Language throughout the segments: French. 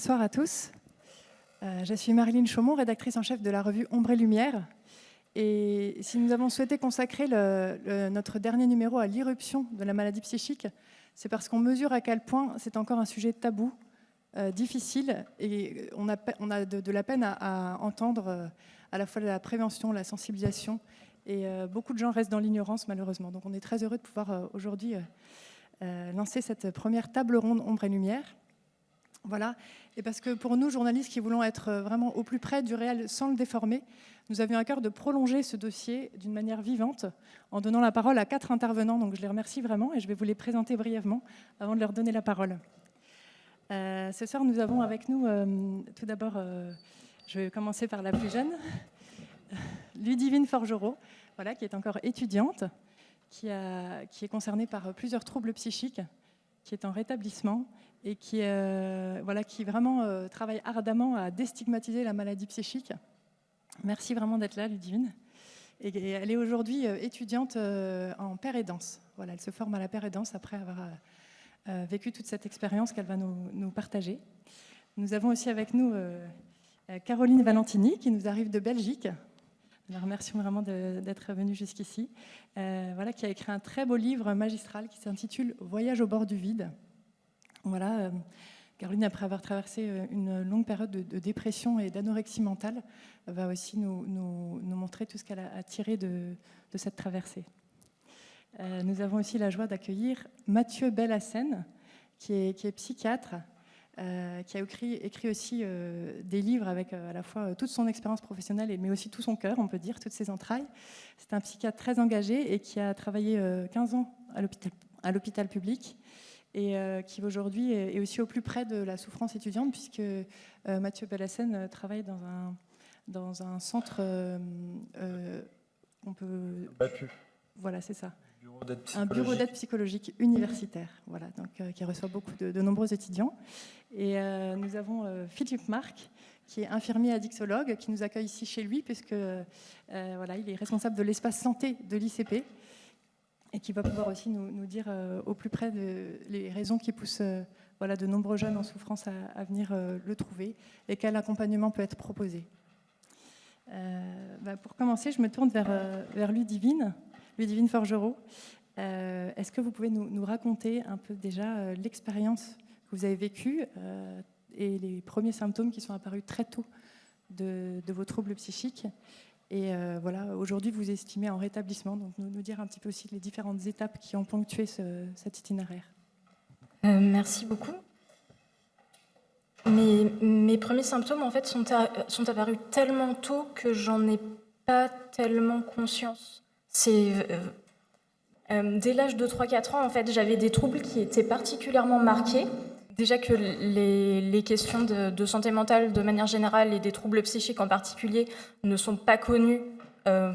Bonsoir à tous. Je suis Marilyn Chaumont, rédactrice en chef de la revue Ombre et Lumière. Et si nous avons souhaité consacrer notre dernier numéro à l'irruption de la maladie psychique, c'est parce qu'on mesure à quel point c'est encore un sujet tabou, difficile, et on a de la peine à entendre à la fois la prévention, la sensibilisation, et beaucoup de gens restent dans l'ignorance malheureusement. Donc on est très heureux de pouvoir aujourd'hui lancer cette première table ronde Ombre et Lumière. Voilà. Et parce que pour nous, journalistes qui voulons être vraiment au plus près du réel sans le déformer, nous avions à cœur de prolonger ce dossier d'une manière vivante en donnant la parole à 4 intervenants. Donc je les remercie vraiment et je vais vous les présenter brièvement avant de leur donner la parole. Ce soir, nous avons avec nous, tout d'abord, je vais commencer par la plus jeune, Ludivine Forgereau, voilà, qui est encore étudiante, qui est concernée par plusieurs troubles psychiques, qui est en rétablissement et qui vraiment travaille ardemment à déstigmatiser la maladie psychique. Merci vraiment d'être là, Ludivine. Et elle est aujourd'hui étudiante en paire et danse. Voilà, elle se forme à la paire et danse après avoir vécu toute cette expérience qu'elle va nous partager. Nous avons aussi avec nous Caroline Valentini, qui nous arrive de Belgique. Nous la remercions vraiment d'être venue jusqu'ici. Qui a écrit un très beau livre magistral qui s'intitule « Voyage au bord du vide ». Voilà, Caroline, après avoir traversé une longue période de dépression et d'anorexie mentale, va aussi nous montrer tout ce qu'elle a tiré de cette traversée. Nous avons aussi la joie d'accueillir Mathieu Bellassène, qui est psychiatre, qui a écrit aussi des livres avec à la fois toute son expérience professionnelle, mais aussi tout son cœur, on peut dire, toutes ses entrailles. C'est un psychiatre très engagé et qui a travaillé 15 ans à l'hôpital public et qui aujourd'hui est aussi au plus près de la souffrance étudiante, puisque Mathieu Bellassène travaille dans un centre on peut... BAPU. Voilà, c'est ça. Un bureau d'aide psychologique universitaire, voilà, donc, qui reçoit beaucoup de nombreux étudiants. Et nous avons Philippe Marc, qui est infirmier addictologue, qui nous accueille ici chez lui, puisque il est responsable de l'espace santé de l'ICP, et qui va pouvoir aussi nous dire au plus près les raisons qui poussent de nombreux jeunes en souffrance à venir le trouver, et quel accompagnement peut être proposé. Pour commencer, je me tourne vers Ludivine Forgereau. Est-ce que vous pouvez nous raconter un peu déjà l'expérience que vous avez vécue et les premiers symptômes qui sont apparus très tôt de vos troubles psychiques? Et aujourd'hui, vous estimez en rétablissement, donc nous dire un petit peu aussi les différentes étapes qui ont ponctué cet itinéraire. Merci beaucoup. Mes premiers symptômes, en fait, sont apparus tellement tôt que j'en ai pas tellement conscience. Dès l'âge de 3-4 ans, en fait, j'avais des troubles qui étaient particulièrement marqués. Déjà que les questions de santé mentale de manière générale et des troubles psychiques en particulier ne sont pas connus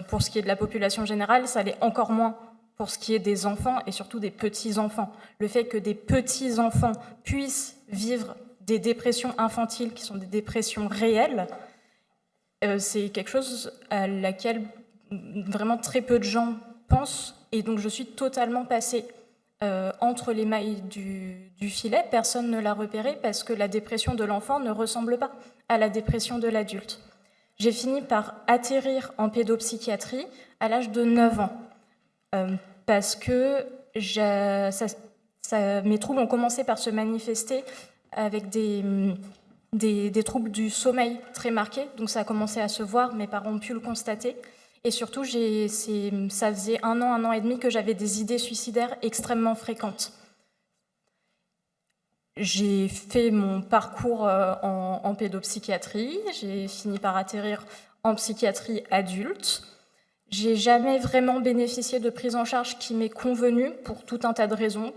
pour ce qui est de la population générale, ça l'est encore moins pour ce qui est des enfants et surtout des petits-enfants. Le fait que des petits-enfants puissent vivre des dépressions infantiles qui sont des dépressions réelles, c'est quelque chose à laquelle vraiment très peu de gens pensent, et donc je suis totalement passée entre les mailles du filet. Personne ne l'a repéré parce que la dépression de l'enfant ne ressemble pas à la dépression de l'adulte. J'ai fini par atterrir en pédopsychiatrie à l'âge de 9 ans parce que mes troubles ont commencé par se manifester avec des troubles du sommeil très marqués, donc ça a commencé à se voir, mes parents ont pu le constater. Et surtout, ça faisait 1 an et demi que j'avais des idées suicidaires extrêmement fréquentes. J'ai fait mon parcours en pédopsychiatrie, j'ai fini par atterrir en psychiatrie adulte. J'ai jamais vraiment bénéficié de prise en charge qui m'est convenue pour tout un tas de raisons.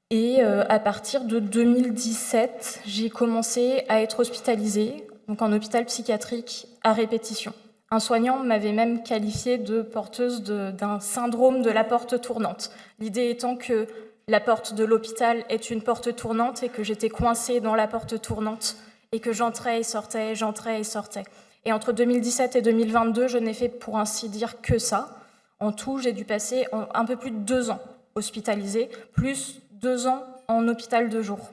Et à partir de 2017, j'ai commencé à être hospitalisée, donc en hôpital psychiatrique à répétition. Un soignant m'avait même qualifiée de porteuse d'un syndrome de la porte tournante. L'idée étant que la porte de l'hôpital est une porte tournante et que j'étais coincée dans la porte tournante et que j'entrais et sortais. Et entre 2017 et 2022, je n'ai fait pour ainsi dire que ça. En tout, j'ai dû passer un peu plus de 2 ans hospitalisée, plus 2 ans en hôpital de jour.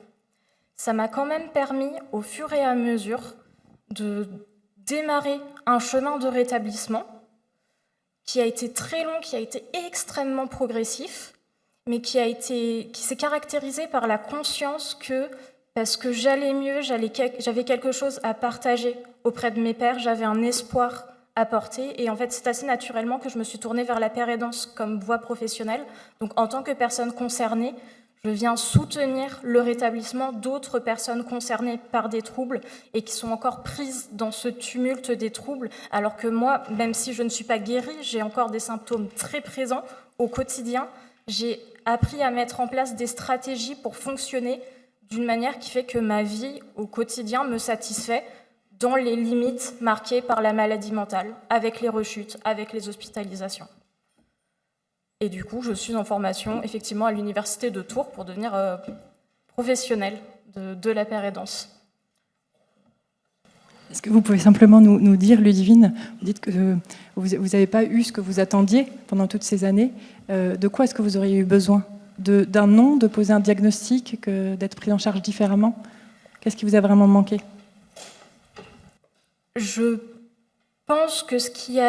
ça m'a quand même permis, au fur et à mesure, de démarrer un chemin de rétablissement qui a été très long, qui a été extrêmement progressif, mais qui s'est caractérisé par la conscience que, parce que j'allais mieux, j'avais quelque chose à partager auprès de mes pairs, j'avais un espoir à porter, et en fait, c'est assez naturellement que je me suis tournée vers la pair aidance comme voie professionnelle. Donc, en tant que personne concernée, je viens soutenir le rétablissement d'autres personnes concernées par des troubles et qui sont encore prises dans ce tumulte des troubles, alors que moi, même si je ne suis pas guérie, j'ai encore des symptômes très présents au quotidien. J'ai appris à mettre en place des stratégies pour fonctionner d'une manière qui fait que ma vie au quotidien me satisfait dans les limites marquées par la maladie mentale, avec les rechutes, avec les hospitalisations. Et du coup, je suis en formation, effectivement, à l'université de Tours pour devenir professionnelle de la pair aidance. Est-ce que vous pouvez simplement nous dire, Ludivine, vous dites que vous n'avez pas eu ce que vous attendiez pendant toutes ces années. De quoi est-ce que vous auriez eu besoin? D'un nom, de poser un diagnostic, d'être pris en charge différemment? Qu'est-ce qui vous a vraiment manqué? Je pense que ce qui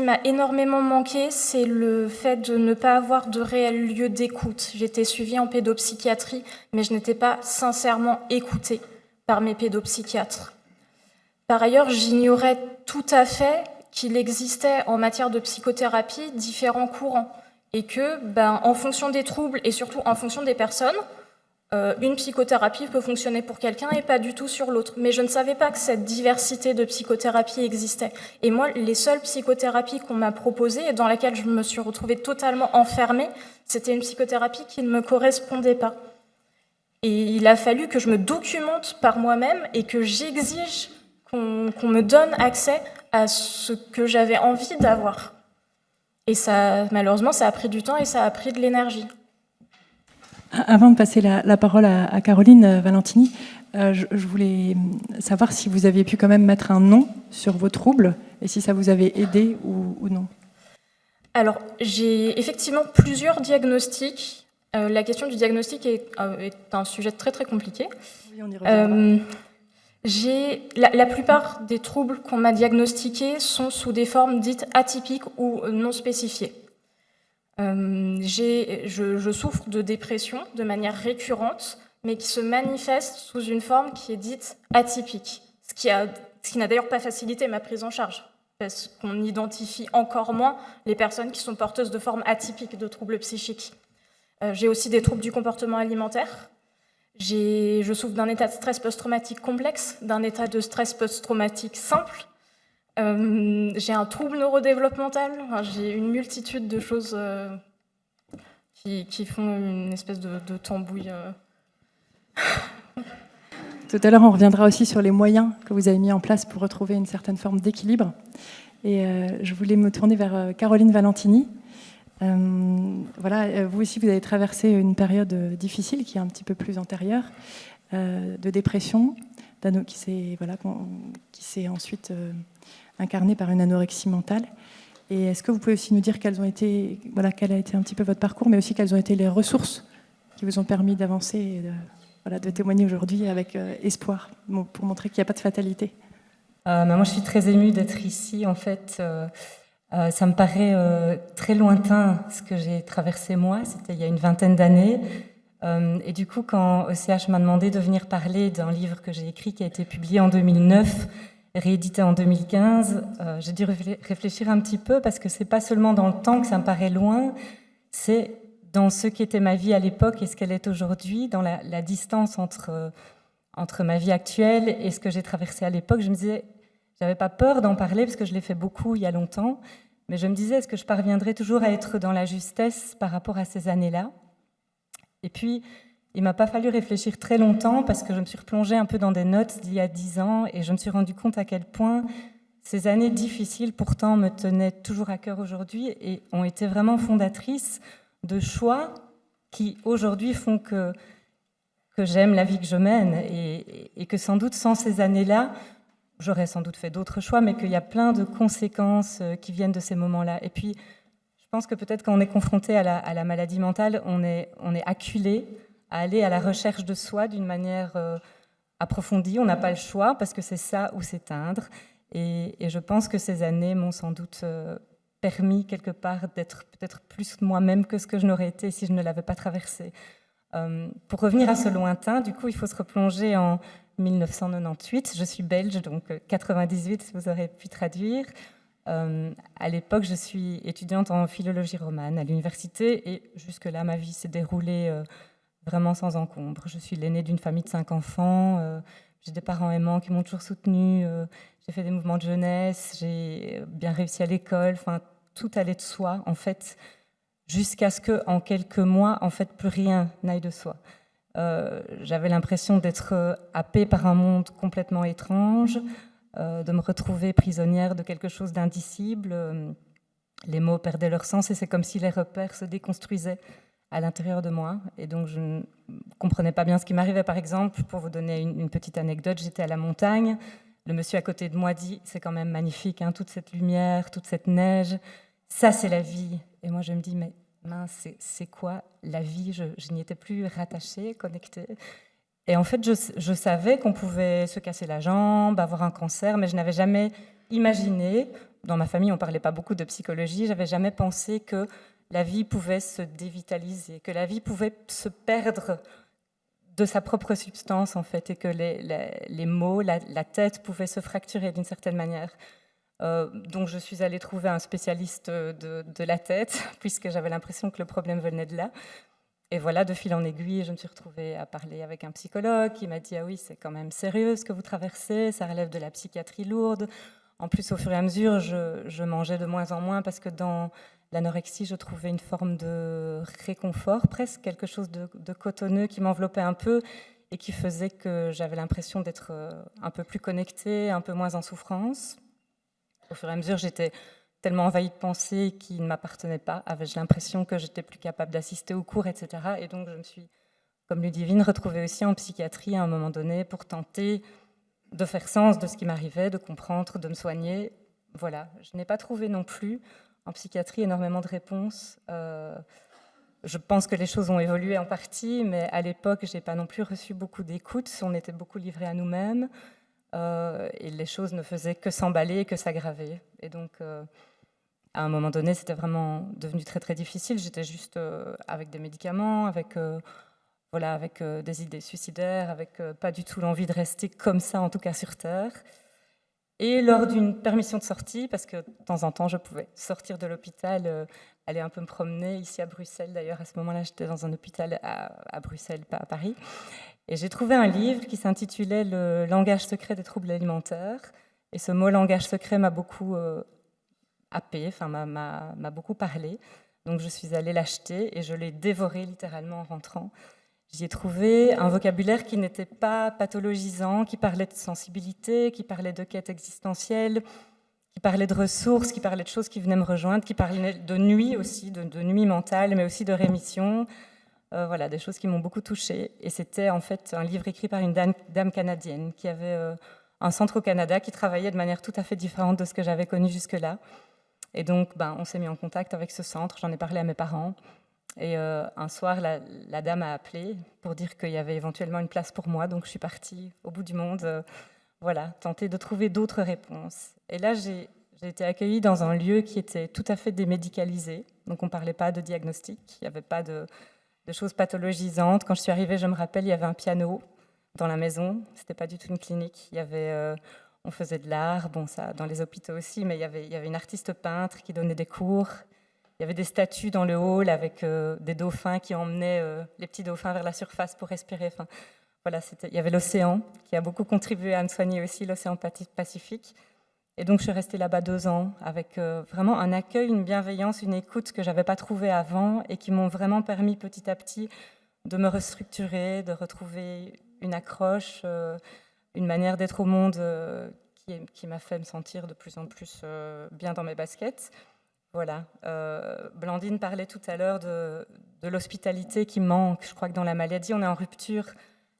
m'a énormément manqué, c'est le fait de ne pas avoir de réel lieu d'écoute. J'étais suivie en pédopsychiatrie, mais je n'étais pas sincèrement écoutée par mes pédopsychiatres. Par ailleurs, j'ignorais tout à fait qu'il existait en matière de psychothérapie différents courants et que, en fonction des troubles et surtout en fonction des personnes, une psychothérapie peut fonctionner pour quelqu'un et pas du tout sur l'autre. Mais je ne savais pas que cette diversité de psychothérapie existait. Et moi, les seules psychothérapies qu'on m'a proposées et dans lesquelles je me suis retrouvée totalement enfermée, c'était une psychothérapie qui ne me correspondait pas. Et il a fallu que je me documente par moi-même et que j'exige qu'on me donne accès à ce que j'avais envie d'avoir. Et ça, malheureusement, ça a pris du temps et ça a pris de l'énergie. Avant de passer la parole à Caroline Valentini, je voulais savoir si vous aviez pu quand même mettre un nom sur vos troubles et si ça vous avait aidé ou non. Alors, j'ai effectivement plusieurs diagnostics. La question du diagnostic est un sujet très très compliqué. Oui, on y reviendra. La plupart des troubles qu'on m'a diagnostiqués sont sous des formes dites atypiques ou non spécifiées. Je souffre de dépression de manière récurrente, mais qui se manifeste sous une forme qui est dite atypique, ce qui n'a d'ailleurs pas facilité ma prise en charge, parce qu'on identifie encore moins les personnes qui sont porteuses de formes atypiques de troubles psychiques. J'ai aussi des troubles du comportement alimentaire. Je souffre d'un état de stress post-traumatique complexe, d'un état de stress post-traumatique simple. J'ai un trouble neurodéveloppemental, j'ai une multitude de choses qui font une espèce de tambouille. Tout à l'heure, on reviendra aussi sur les moyens que vous avez mis en place pour retrouver une certaine forme d'équilibre. Et je voulais me tourner vers Caroline Valentini. Voilà, vous aussi, vous avez traversé une période difficile qui est un petit peu plus antérieure, de dépression, qui s'est ensuite incarnée par une anorexie mentale. Et est-ce que vous pouvez aussi nous dire quel a été un petit peu votre parcours, mais aussi quelles ont été les ressources qui vous ont permis d'avancer et de témoigner aujourd'hui avec espoir, pour montrer qu'il n'y a pas de fatalité? Moi, je suis très émue d'être ici. En fait, ça me paraît très lointain ce que j'ai traversé moi. C'était il y a une vingtaine d'années. Et du coup, quand OCH m'a demandé de venir parler d'un livre que j'ai écrit qui a été publié en 2009, réédité en 2015, j'ai dû réfléchir un petit peu parce que c'est pas seulement dans le temps que ça me paraît loin, c'est dans ce qu'était ma vie à l'époque et ce qu'elle est aujourd'hui, dans la distance entre ma vie actuelle et ce que j'ai traversé à l'époque. Je me disais, j'avais pas peur d'en parler parce que je l'ai fait beaucoup il y a longtemps, mais je me disais, est-ce que je parviendrai toujours à être dans la justesse par rapport à ces années-là? Et puis, il m'a pas fallu réfléchir très longtemps parce que je me suis replongée un peu dans des notes d'il y a 10 ans et je me suis rendu compte à quel point ces années difficiles pourtant me tenaient toujours à cœur aujourd'hui et ont été vraiment fondatrices de choix qui aujourd'hui font que j'aime la vie que je mène et que sans doute sans ces années-là, j'aurais sans doute fait d'autres choix, mais qu'il y a plein de conséquences qui viennent de ces moments-là. Et puis, je pense que peut-être quand on est confronté à la maladie mentale, on est acculé à aller à la recherche de soi d'une manière approfondie. On n'a pas le choix parce que c'est ça ou s'éteindre. Et je pense que ces années m'ont sans doute permis quelque part d'être peut-être plus moi-même que ce que je n'aurais été si je ne l'avais pas traversé. Pour revenir à ce lointain, du coup, il faut se replonger en 1998. Je suis belge, donc 98, vous aurez pu traduire. À l'époque, je suis étudiante en philologie romane à l'université et jusque-là, ma vie s'est déroulée vraiment sans encombre. Je suis l'aînée d'une famille de 5 enfants. J'ai des parents aimants qui m'ont toujours soutenue. J'ai fait des mouvements de jeunesse. J'ai bien réussi à l'école. Enfin, tout allait de soi, en fait, jusqu'à ce qu'en quelques mois, en fait, plus rien n'aille de soi. J'avais l'impression d'être happée par un monde complètement étrange, de me retrouver prisonnière de quelque chose d'indicible. Les mots perdaient leur sens et c'est comme si les repères se déconstruisaient à l'intérieur de moi. Et donc, je ne comprenais pas bien ce qui m'arrivait. Par exemple, pour vous donner une petite anecdote, j'étais à la montagne. Le monsieur à côté de moi dit « C'est quand même magnifique, hein, toute cette lumière, toute cette neige. Ça, c'est la vie. » Et moi, je me dis « Mais mince, c'est quoi la vie ?» Je n'y étais plus rattachée, connectée. Et en fait, je savais qu'on pouvait se casser la jambe, avoir un cancer, mais je n'avais jamais imaginé, dans ma famille on ne parlait pas beaucoup de psychologie, je n'avais jamais pensé que la vie pouvait se dévitaliser, que la vie pouvait se perdre de sa propre substance en fait, et que les mots, la tête pouvait se fracturer d'une certaine manière. Donc je suis allée trouver un spécialiste de la tête, puisque j'avais l'impression que le problème venait de là. Et voilà, de fil en aiguille, je me suis retrouvée à parler avec un psychologue qui m'a dit « Ah oui, c'est quand même sérieux ce que vous traversez, ça relève de la psychiatrie lourde. » En plus, au fur et à mesure, je mangeais de moins en moins parce que dans l'anorexie, je trouvais une forme de réconfort, presque quelque chose de cotonneux qui m'enveloppait un peu et qui faisait que j'avais l'impression d'être un peu plus connectée, un peu moins en souffrance. Au fur et à mesure, j'étais tellement envahie de pensées qui ne m'appartenaient pas. J'ai l'impression que j'étais plus capable d'assister aux cours, etc. Et donc, je me suis, comme Ludivine, retrouvée aussi en psychiatrie à un moment donné pour tenter de faire sens de ce qui m'arrivait, de comprendre, de me soigner. Voilà, je n'ai pas trouvé non plus en psychiatrie énormément de réponses. Je pense que les choses ont évolué en partie, mais à l'époque, je n'ai pas non plus reçu beaucoup d'écoute. On était beaucoup livrés à nous-mêmes et les choses ne faisaient que s'emballer, que s'aggraver. Et donc, à un moment donné, c'était vraiment devenu très, très difficile. J'étais juste avec des médicaments, avec des idées suicidaires, avec pas du tout l'envie de rester comme ça, en tout cas sur Terre. Et lors d'une permission de sortie, parce que de temps en temps, je pouvais sortir de l'hôpital, aller un peu me promener, ici à Bruxelles d'ailleurs. À ce moment-là, j'étais dans un hôpital à Bruxelles, pas à Paris. Et j'ai trouvé un livre qui s'intitulait « Le langage secret des troubles alimentaires ». Et ce mot « langage secret » m'a beaucoup happée, enfin, m'a beaucoup parlé. Donc je suis allée l'acheter et je l'ai dévoré littéralement en rentrant. J'y ai trouvé un vocabulaire qui n'était pas pathologisant, qui parlait de sensibilité, qui parlait de quête existentielle, qui parlait de ressources, qui parlait de choses qui venaient me rejoindre, qui parlait de nuit aussi, de nuit mentale, mais aussi de rémission. Voilà, des choses qui m'ont beaucoup touchée. Et c'était en fait un livre écrit par une dame canadienne qui avait un centre au Canada, qui travaillait de manière tout à fait différente de ce que j'avais connu jusque-là. Et donc, on s'est mis en contact avec ce centre, j'en ai parlé à mes parents. Et un soir, la dame a appelé pour dire qu'il y avait éventuellement une place pour moi. Donc, je suis partie au bout du monde, tenter de trouver d'autres réponses. Et là, j'ai été accueillie dans un lieu qui était tout à fait démédicalisé. Donc, on ne parlait pas de diagnostic, il n'y avait pas de choses pathologisantes. Quand je suis arrivée, je me rappelle, il y avait un piano dans la maison. Ce n'était pas du tout une clinique. Il y avait... on faisait de l'art, ça dans les hôpitaux aussi, mais il y avait une artiste peintre qui donnait des cours. Il y avait des statues dans le hall avec des dauphins qui emmenaient les petits dauphins vers la surface pour respirer. Enfin, voilà, il y avait l'océan qui a beaucoup contribué à me soigner aussi, l'océan Pacifique. Et donc, je suis restée là-bas 2 ans avec vraiment un accueil, une bienveillance, une écoute que je n'avais pas trouvée avant et qui m'ont vraiment permis petit à petit de me restructurer, de retrouver une accroche, une manière d'être au monde qui m'a fait me sentir de plus en plus bien dans mes baskets. Voilà. Blandine parlait tout à l'heure de l'hospitalité qui manque. Je crois que dans la maladie, on est en rupture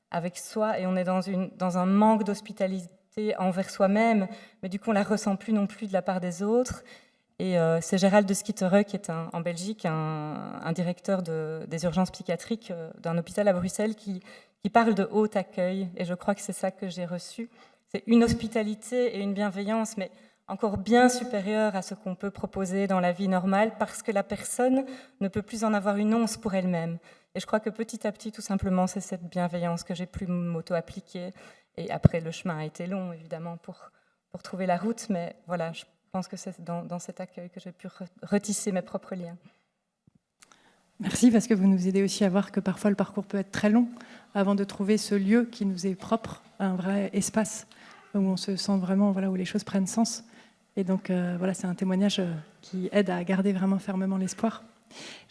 avec soi et on est dans un manque d'hospitalité envers soi-même, mais du coup, on ne la ressent plus non plus de la part des autres. Et c'est Gérald de Schittereux, qui est en Belgique, un directeur des urgences psychiatriques d'un hôpital à Bruxelles, qui parle de haut accueil. Et je crois que c'est ça que j'ai reçu. C'est une hospitalité et une bienveillance, mais encore bien supérieure à ce qu'on peut proposer dans la vie normale, parce que la personne ne peut plus en avoir une once pour elle-même. Et je crois que petit à petit, tout simplement, c'est cette bienveillance que j'ai pu m'auto-appliquer. Et après, le chemin a été long, évidemment, pour trouver la route, mais voilà, je pense que c'est dans cet accueil que j'ai pu retisser mes propres liens. Merci, parce que vous nous aidez aussi à voir que parfois le parcours peut être très long avant de trouver ce lieu qui nous est propre, un vrai espace où on se sent vraiment, voilà, où les choses prennent sens. Et donc, voilà, c'est un témoignage qui aide à garder vraiment fermement l'espoir.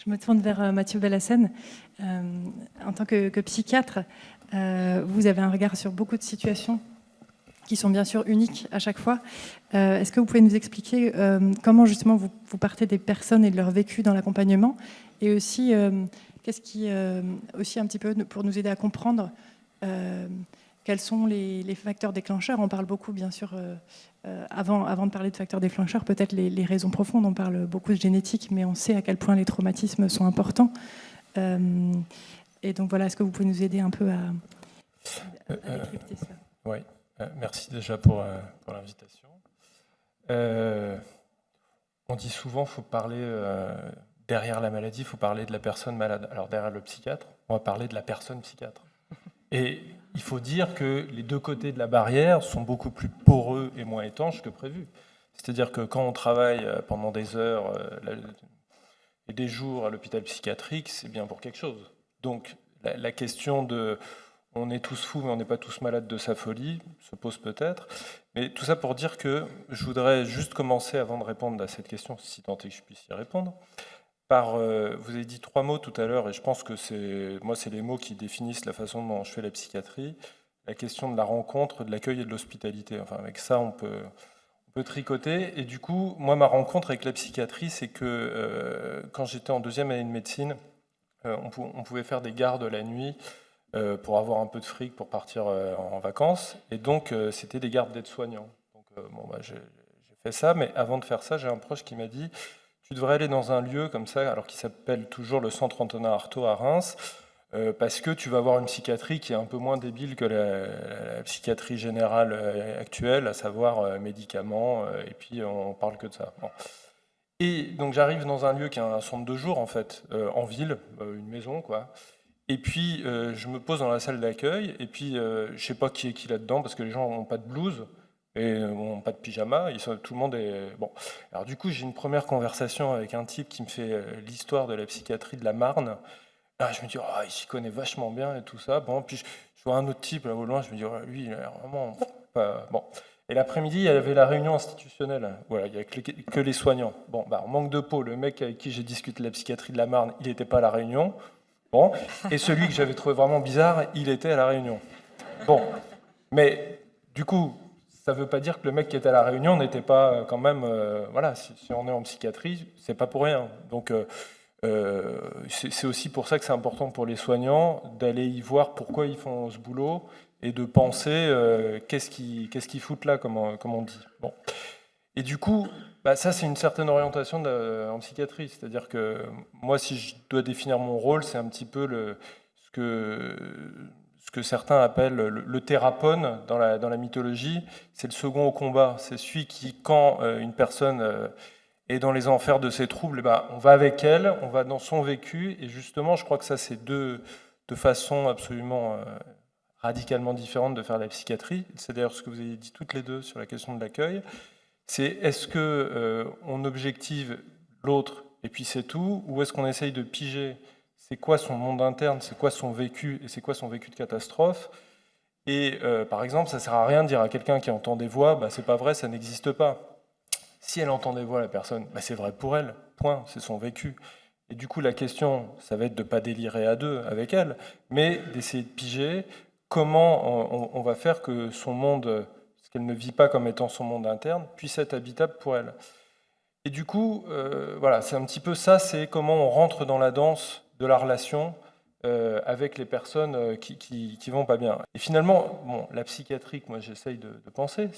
Je me tourne vers Mathieu Bellassène. En tant que psychiatre, vous avez un regard sur beaucoup de situations qui sont bien sûr uniques à chaque fois. Est-ce que vous pouvez nous expliquer comment justement vous partez des personnes et de leur vécu dans l'accompagnement, et aussi qu'est-ce qui, aussi un petit peu pour nous aider à comprendre quels sont les facteurs déclencheurs. On parle beaucoup, bien sûr, avant de parler de facteurs déclencheurs, peut-être les raisons profondes. On parle beaucoup de génétique, mais on sait à quel point les traumatismes sont importants. Et donc voilà, est-ce que vous pouvez nous aider un peu à décrypter cela? Oui, merci déjà pour l'invitation. On dit souvent qu'il faut parler, derrière la maladie, il faut parler de la personne malade. Alors derrière le psychiatre, on va parler de la personne psychiatre. Et il faut dire que les deux côtés de la barrière sont beaucoup plus poreux et moins étanches que prévu. C'est-à-dire que quand on travaille pendant des heures et des jours à l'hôpital psychiatrique, c'est bien pour quelque chose. Donc la question de on est tous fous mais on n'est pas tous malades de sa folie se pose peut-être. Mais tout ça pour dire que je voudrais juste commencer, avant de répondre à cette question, si tant est que je puisse y répondre, vous avez dit 3 mots tout à l'heure, et je pense que c'est les mots qui définissent la façon dont je fais la psychiatrie, la question de la rencontre, de l'accueil et de l'hospitalité. Enfin, avec ça, on peut tricoter. Et du coup, moi, ma rencontre avec la psychiatrie, c'est que quand j'étais en 2e année de médecine, on pouvait faire des gardes la nuit pour avoir un peu de fric pour partir en vacances. Et donc, c'était des gardes d'aides-soignants. Donc, j'ai fait ça, mais avant de faire ça, j'ai un proche qui m'a dit... Tu devrais aller dans un lieu comme ça, alors qui s'appelle toujours le Centre Antonin Artaud à Reims, parce que tu vas avoir une psychiatrie qui est un peu moins débile que la psychiatrie générale actuelle, à savoir médicaments, et puis on parle que de ça. Bon. Et donc j'arrive dans un lieu qui est un centre de jour, en fait, en ville, une maison, quoi. Et puis je me pose dans la salle d'accueil, et puis je sais pas qui est qui là-dedans, parce que les gens n'ont pas de blouse. Et pas de pyjama, tout le monde est... Bon. Alors du coup, j'ai une première conversation avec un type qui me fait l'histoire de la psychiatrie de la Marne. Là, je me dis, oh, il s'y connaît vachement bien et tout ça. Bon, puis je vois un autre type là au loin, je me dis, oh, lui, il a l'air vraiment... pas... Bon. Et l'après-midi, il y avait la réunion institutionnelle. Voilà, il n'y a que les soignants. Bon, en manque de peau, le mec avec qui j'ai discuté de la psychiatrie de la Marne, il n'était pas à la réunion. Bon. Et celui que j'avais trouvé vraiment bizarre, il était à la réunion. Bon. Mais du coup... Ça ne veut pas dire que le mec qui était à la réunion n'était pas quand même... voilà, si on est en psychiatrie, c'est pas pour rien. Donc, c'est aussi pour ça que c'est important pour les soignants d'aller y voir pourquoi ils font ce boulot et de penser qu'est-ce qu'ils foutent là, comme on dit. Bon. Et du coup, ça, c'est une certaine orientation en psychiatrie. C'est-à-dire que moi, si je dois définir mon rôle, c'est un petit peu ce que certains appellent le thérapone dans la mythologie, c'est le second au combat. C'est celui qui, quand une personne est dans les enfers de ses troubles, on va avec elle, on va dans son vécu. Et justement, je crois que ça, c'est deux façons absolument radicalement différentes de faire la psychiatrie. C'est d'ailleurs ce que vous avez dit toutes les deux sur la question de l'accueil. C'est est-ce qu'on objective l'autre et puis c'est tout, ou est-ce qu'on essaye de piger c'est quoi son monde interne, c'est quoi son vécu, et c'est quoi son vécu de catastrophe. Et par exemple, ça ne sert à rien de dire à quelqu'un qui entend des voix, c'est pas vrai, ça n'existe pas. Si elle entend des voix, la personne, c'est vrai pour elle, point, c'est son vécu. Et du coup, la question, ça va être de ne pas délirer à deux avec elle, mais d'essayer de piger comment on va faire que son monde, ce qu'elle ne vit pas comme étant son monde interne, puisse être habitable pour elle. Et du coup, voilà, c'est un petit peu ça, c'est comment on rentre dans la danse de la relation avec les personnes qui vont pas bien. Et finalement, bon, la psychiatrie, que moi j'essaye de penser,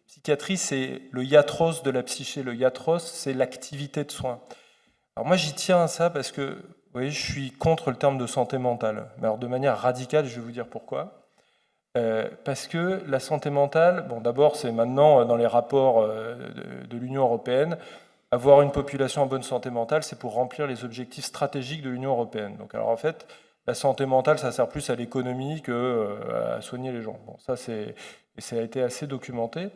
psychiatrie, c'est le iatros de la psyché. Le iatros, c'est l'activité de soins. Alors moi, j'y tiens à ça parce que, vous voyez, je suis contre le terme de santé mentale. Mais alors de manière radicale, je vais vous dire pourquoi. Parce que la santé mentale, bon, d'abord, c'est maintenant dans les rapports de l'Union européenne, avoir une population en bonne santé mentale, c'est pour remplir les objectifs stratégiques de l'Union européenne. Donc, alors en fait, la santé mentale, ça sert plus à l'économie qu'à soigner les gens. Bon, ça a été assez documenté.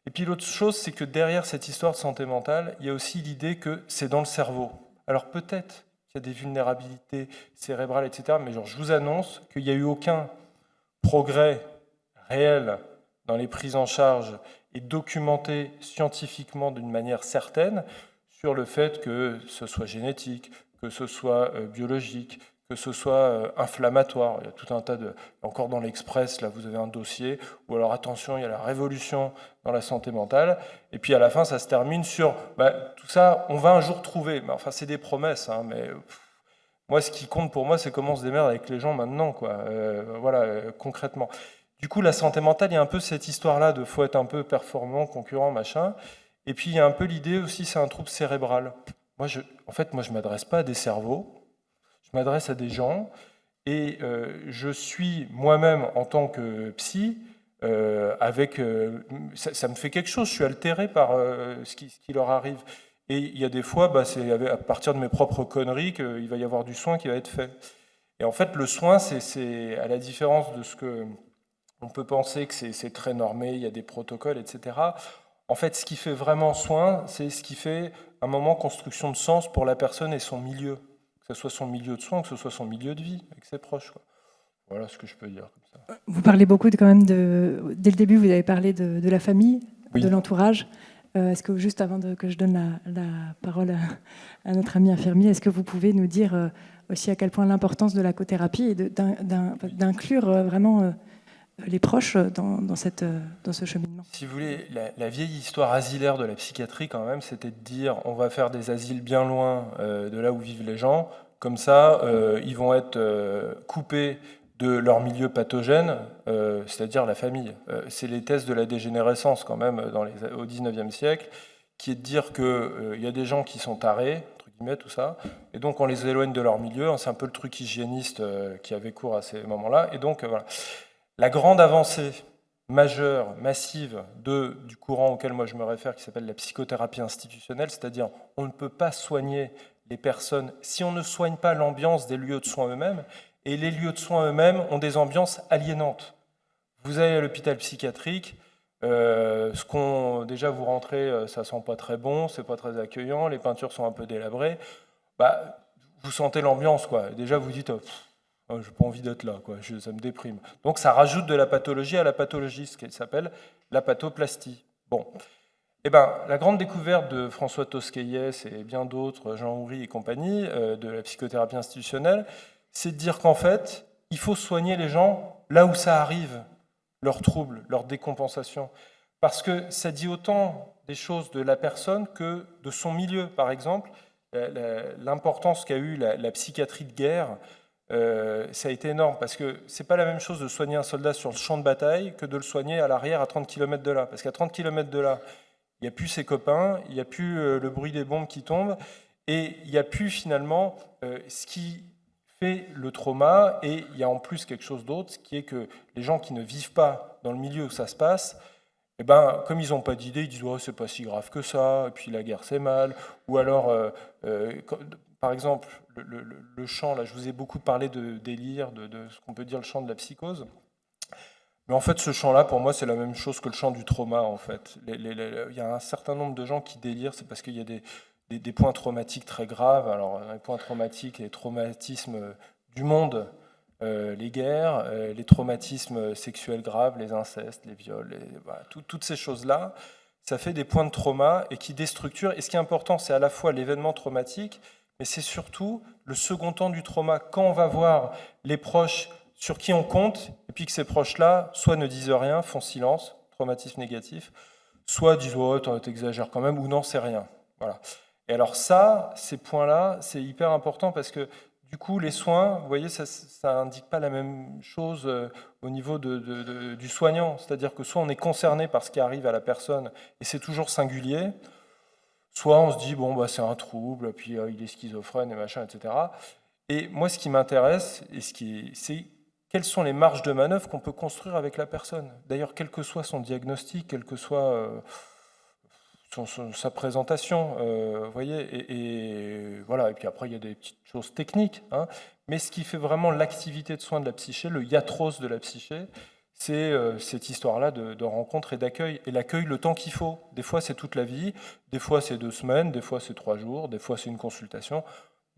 Et puis l'autre chose, c'est que derrière cette histoire de santé mentale, il y a aussi l'idée que c'est dans le cerveau. Alors peut-être qu'il y a des vulnérabilités cérébrales, etc. Mais genre, je vous annonce qu'il n'y a eu aucun progrès réel dans les prises en charge et documenté scientifiquement d'une manière certaine sur le fait que ce soit génétique, que ce soit biologique, que ce soit inflammatoire. Il y a tout un tas de... Encore dans l'Express, là, vous avez un dossier où, alors attention, il y a la révolution dans la santé mentale. Et puis à la fin, ça se termine sur... tout ça, on va un jour trouver. Mais, enfin, c'est des promesses, hein, mais... Moi, ce qui compte pour moi, c'est comment on se démerde avec les gens maintenant, quoi. Concrètement. Du coup, la santé mentale, il y a un peu cette histoire-là de faut être un peu performant, concurrent, machin. Et puis, il y a un peu l'idée aussi, c'est un trouble cérébral. Moi, je ne m'adresse pas à des cerveaux, je m'adresse à des gens. Et je suis moi-même, en tant que psy, ça me fait quelque chose, je suis altéré par ce qui leur arrive. Et il y a des fois, c'est à partir de mes propres conneries qu'il va y avoir du soin qui va être fait. Et en fait, le soin, c'est à la différence de ce que on peut penser que c'est très normé, il y a des protocoles, etc. En fait, ce qui fait vraiment soin, c'est ce qui fait un moment construction de sens pour la personne et son milieu. Que ce soit son milieu de soins, que ce soit son milieu de vie, avec ses proches, quoi. Voilà ce que je peux dire comme ça. Vous parlez beaucoup quand même dès le début, vous avez parlé de la famille, Oui. de l'entourage. Est-ce que juste avant que je donne la parole à notre ami infirmier, est-ce que vous pouvez nous dire aussi à quel point l'importance de la cothérapie et d'inclure vraiment les proches dans ce cheminement? Si vous voulez, la vieille histoire asilaire de la psychiatrie, quand même, c'était de dire on va faire des asiles bien loin de là où vivent les gens, comme ça, ils vont être coupés de leur milieu pathogène, c'est-à-dire la famille. C'est les thèses de la dégénérescence, quand même, au XIXe siècle, qui est de dire qu'il y a des gens qui sont tarés, entre guillemets, tout ça, et donc on les éloigne de leur milieu. C'est un peu le truc hygiéniste qui avait cours à ces moments-là. Et donc, voilà. La grande avancée majeure, massive du courant auquel moi je me réfère, qui s'appelle la psychothérapie institutionnelle, c'est-à-dire on ne peut pas soigner les personnes si on ne soigne pas l'ambiance des lieux de soins eux-mêmes, et les lieux de soins eux-mêmes ont des ambiances aliénantes. Vous allez à l'hôpital psychiatrique, déjà vous rentrez, ça sent pas très bon, c'est pas très accueillant, les peintures sont un peu délabrées, vous sentez l'ambiance, quoi. Déjà vous dites... j'ai pas envie d'être là, quoi. Ça me déprime. Donc ça rajoute de la pathologie à la pathologie, ce qui s'appelle la pathoplastie. Bon. Eh ben, la grande découverte de François Tosquelles et bien d'autres, Jean Houry et compagnie, de la psychothérapie institutionnelle, c'est de dire qu'en fait, il faut soigner les gens là où ça arrive, leurs troubles, leurs décompensations. Parce que ça dit autant des choses de la personne que de son milieu. Par exemple, l'importance qu'a eu la psychiatrie de guerre, ça a été énorme, parce que c'est pas la même chose de soigner un soldat sur le champ de bataille que de le soigner à l'arrière à 30 km de là. Parce qu'à 30 km de là, il n'y a plus ses copains, il n'y a plus le bruit des bombes qui tombent, et il n'y a plus finalement ce qui fait le trauma, et il y a en plus quelque chose d'autre, qui est que les gens qui ne vivent pas dans le milieu où ça se passe, eh ben, comme ils n'ont pas d'idée, ils disent oh, c'est pas si grave que ça, et puis la guerre c'est mal, ou alors... par exemple, le champ, là, je vous ai beaucoup parlé de délire, de ce qu'on peut dire le champ de la psychose. Mais en fait, ce champ-là, pour moi, c'est la même chose que le champ du trauma, en fait. Il y a un certain nombre de gens qui délirent, c'est parce qu'il y a des points traumatiques très graves. Alors, les points traumatiques, les traumatismes du monde, les guerres, les traumatismes sexuels graves, les incestes, les viols, voilà, toutes ces choses-là, ça fait des points de trauma et qui déstructurent. Et ce qui est important, c'est à la fois l'événement traumatique, mais c'est surtout le second temps du trauma, quand on va voir les proches sur qui on compte, et puis que ces proches-là, soit ne disent rien, font silence, traumatisme négatif, soit disent oh, t'exagères quand même, ou non, c'est rien. Voilà. Et alors ça, ces points-là, c'est hyper important parce que du coup, les soins, vous voyez, ça indique pas la même chose au niveau du soignant. C'est-à-dire que soit on est concerné par ce qui arrive à la personne et c'est toujours singulier, soit on se dit, bon, bah, c'est un trouble, puis il est schizophrène et machin, etc. Et moi, ce qui m'intéresse, c'est quelles sont les marges de manœuvre qu'on peut construire avec la personne. D'ailleurs, quel que soit son diagnostic, quel que soit sa présentation, vous voyez, et voilà. Et puis après, il y a des petites choses techniques, hein. Mais ce qui fait vraiment l'activité de soins de la psyché, le iatros de la psyché, c'est cette histoire-là de rencontre et d'accueil. Et l'accueil, le temps qu'il faut. Des fois, c'est toute la vie, des fois, c'est 2 semaines, des fois, c'est 3 jours, des fois, c'est une consultation.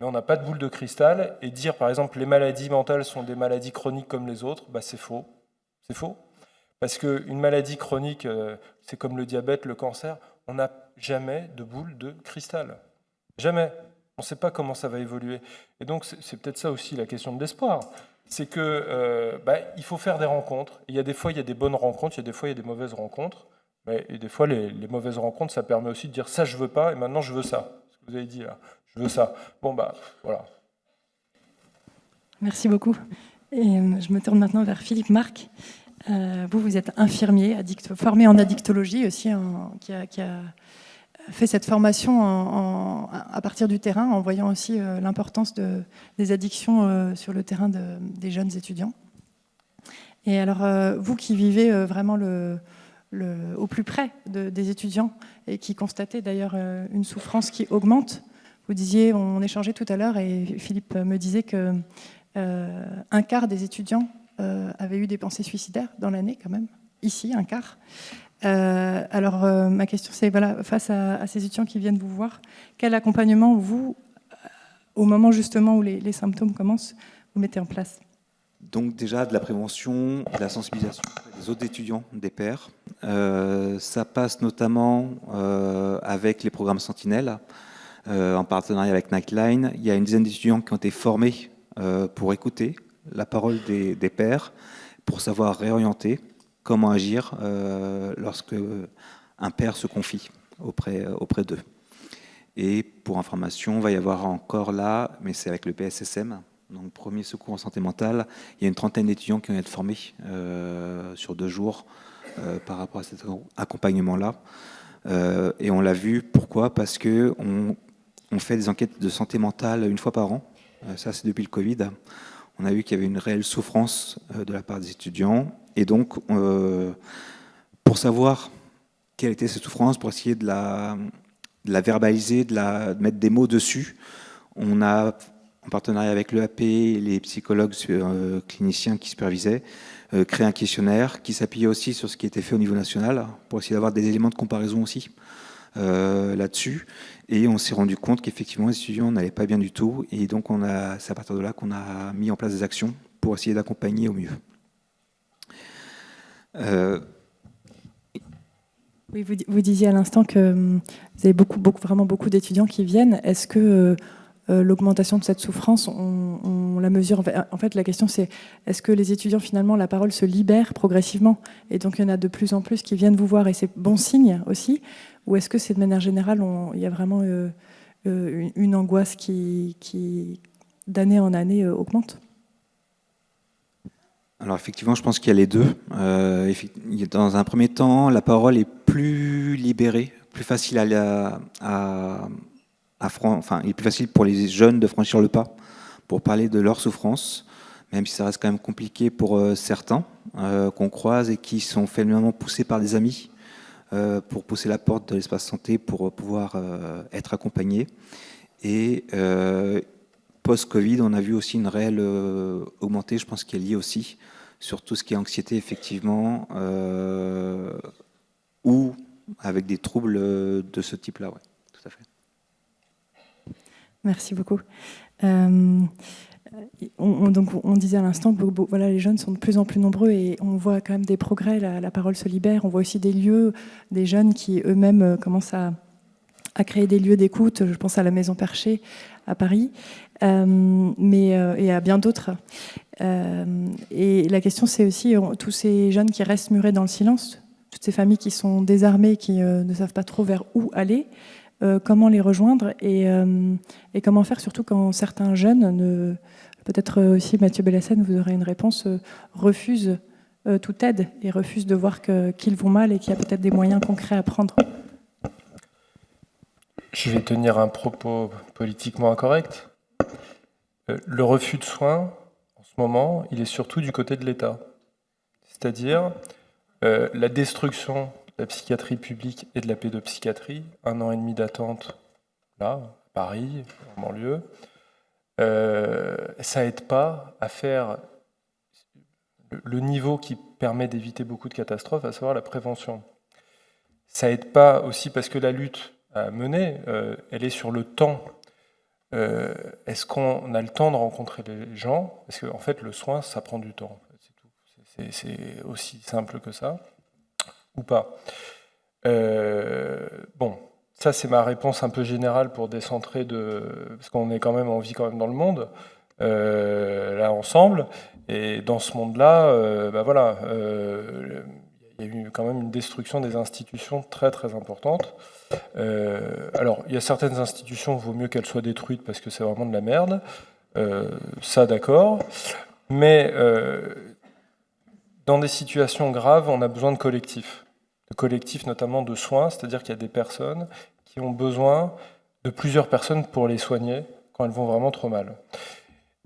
Mais on n'a pas de boule de cristal. Et dire, par exemple, les maladies mentales sont des maladies chroniques comme les autres, bah, c'est faux. C'est faux. Parce qu'une maladie chronique, c'est comme le diabète, le cancer, on n'a jamais de boule de cristal. Jamais. On ne sait pas comment ça va évoluer. Et donc, c'est peut-être ça aussi la question de l'espoir. C'est que il faut faire des rencontres. Il y a des fois, il y a des bonnes rencontres, il y a des fois, il y a des mauvaises rencontres. Et des fois, les mauvaises rencontres, ça permet aussi de dire ça, je veux pas, et maintenant, je veux ça. Ce que vous avez dit là, je veux ça. Bon, voilà. Merci beaucoup. Et je me tourne maintenant vers Philippe Marc. Vous êtes infirmier, formé en addictologie aussi, qui a fait cette formation à partir du terrain, en voyant aussi l'importance des addictions sur le terrain des jeunes étudiants. Et alors, vous qui vivez vraiment au plus près des étudiants et qui constatez d'ailleurs une souffrance qui augmente, vous disiez, on échangeait tout à l'heure et Philippe me disait que un quart des étudiants avaient eu des pensées suicidaires dans l'année quand même, ici, un quart. Alors, ma question, c'est, voilà, face à ces étudiants qui viennent vous voir, quel accompagnement, vous, au moment justement où les symptômes commencent, vous mettez en place? Donc déjà, de la prévention, de la sensibilisation des autres étudiants, des pairs. Ça passe notamment avec les programmes Sentinelle, en partenariat avec Nightline. Il y a une dizaine d'étudiants qui ont été formés pour écouter la parole des pairs, pour savoir réorienter, comment agir lorsque un père se confie auprès d'eux. Et pour information, il va y avoir encore là, mais c'est avec le PSSM, donc premier secours en santé mentale, il y a une trentaine d'étudiants qui vont être formés sur 2 jours par rapport à cet accompagnement-là. Et on l'a vu, pourquoi? Parce qu'on fait des enquêtes de santé mentale 1 fois par an, ça c'est depuis le Covid. On a vu qu'il y avait une réelle souffrance de la part des étudiants. Et donc, pour savoir quelle était cette souffrance, pour essayer de la verbaliser, de mettre des mots dessus, on a, en partenariat avec l'EAP et les psychologues cliniciens qui supervisaient, créé un questionnaire qui s'appuyait aussi sur ce qui était fait au niveau national, pour essayer d'avoir des éléments de comparaison aussi là-dessus. Et on s'est rendu compte qu'effectivement, les étudiants n'allaient pas bien du tout. Et donc, c'est à partir de là qu'on a mis en place des actions pour essayer d'accompagner au mieux. Oui, vous disiez à l'instant que vous avez vraiment beaucoup d'étudiants qui viennent. Est-ce que l'augmentation de cette souffrance, on la mesure? En fait, la question c'est, est-ce que les étudiants, finalement, la parole se libère progressivement? Et donc, il y en a de plus en plus qui viennent vous voir, et c'est bon signe aussi? Ou est-ce que c'est de manière générale, il y a vraiment une angoisse qui d'année en année, augmente? Alors effectivement, je pense qu'il y a les deux. Dans un premier temps, la parole est plus libérée, plus facile il est plus facile pour les jeunes de franchir le pas pour parler de leur souffrance, même si ça reste quand même compliqué pour certains qu'on croise et qui sont finalement poussés par des amis pour pousser la porte de l'espace santé pour pouvoir être accompagnés. Et post-Covid, on a vu aussi une réelle augmentée, je pense, qui est liée aussi sur tout ce qui est anxiété, effectivement, ou avec des troubles de ce type-là, ouais, tout à fait. Merci beaucoup. Donc, on disait à l'instant que voilà, les jeunes sont de plus en plus nombreux et on voit quand même des progrès, la parole se libère. On voit aussi des lieux, des jeunes qui eux-mêmes commencent à créer des lieux d'écoute. Je pense à la Maison Perchée à Paris, et à bien d'autres. Et la question, c'est aussi tous ces jeunes qui restent murés dans le silence, toutes ces familles qui sont désarmées, qui ne savent pas trop vers où aller. comment les rejoindre et comment faire, surtout quand certains jeunes, peut-être aussi Mathieu Bellassène, vous aurez une réponse, refusent toute aide et refusent de voir qu'ils vont mal et qu'il y a peut-être des moyens concrets à prendre. Je vais tenir un propos politiquement incorrect. Le refus de soins, en ce moment, il est surtout du côté de l'État. C'est-à-dire la destruction de la psychiatrie publique et de la pédopsychiatrie, 1 an et demi d'attente, là, à Paris, en banlieue, ça aide pas à faire le niveau qui permet d'éviter beaucoup de catastrophes, à savoir la prévention. Ça aide pas aussi parce que la lutte à mener, elle est sur le temps. Est-ce qu'on a le temps de rencontrer les gens? Parce qu'en fait, le soin, ça prend du temps. C'est tout. C'est aussi simple que ça, ou pas. Bon, ça c'est ma réponse un peu générale pour décentrer parce qu'on est quand même, on vit quand même dans le monde, là ensemble, et dans ce monde-là, voilà, il y a eu quand même une destruction des institutions très très importante. Alors, il y a certaines institutions, il vaut mieux qu'elles soient détruites parce que c'est vraiment de la merde. Ça, d'accord. Mais dans des situations graves, on a besoin de collectifs. De collectifs notamment de soins, c'est-à-dire qu'il y a des personnes qui ont besoin de plusieurs personnes pour les soigner quand elles vont vraiment trop mal.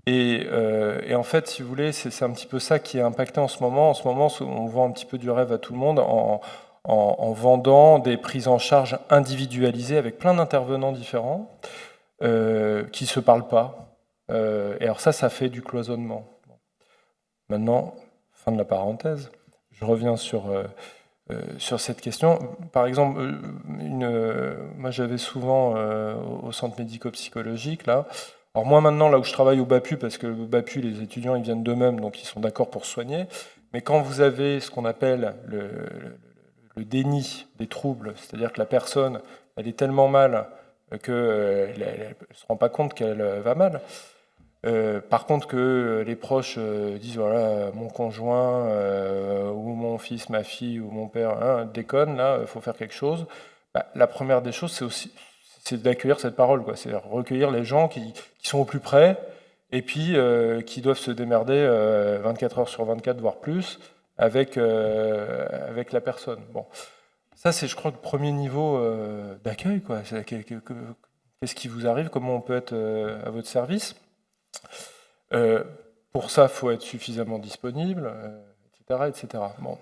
Et en fait, si vous voulez, c'est un petit peu ça qui est impacté en ce moment. En ce moment, on vend un petit peu du rêve à tout le monde en vendant des prises en charge individualisées avec plein d'intervenants différents qui ne se parlent pas. Et alors ça fait du cloisonnement. Maintenant, fin de la parenthèse, je reviens sur cette question. Par exemple, moi j'avais souvent au centre médico-psychologique, là. Alors moi maintenant, là où je travaille au BAPU, parce que le BAPU, les étudiants, ils viennent d'eux-mêmes, donc ils sont d'accord pour soigner. Mais quand vous avez ce qu'on appelle le déni des troubles, c'est-à-dire que la personne, elle est tellement mal qu'elle ne se rend pas compte qu'elle va mal. Par contre, que les proches disent, voilà, mon conjoint ou mon fils, ma fille ou mon père déconne, là, il faut faire quelque chose. La première des choses, c'est d'accueillir cette parole, quoi. C'est recueillir les gens qui sont au plus près et puis qui doivent se démerder 24 heures sur 24, voire plus, avec la personne. Bon. Ça, c'est, je crois, le premier niveau d'accueil, quoi. Qu'est-ce qui vous arrive? Comment on peut être à votre service? Pour ça, il faut être suffisamment disponible, etc., etc. Bon.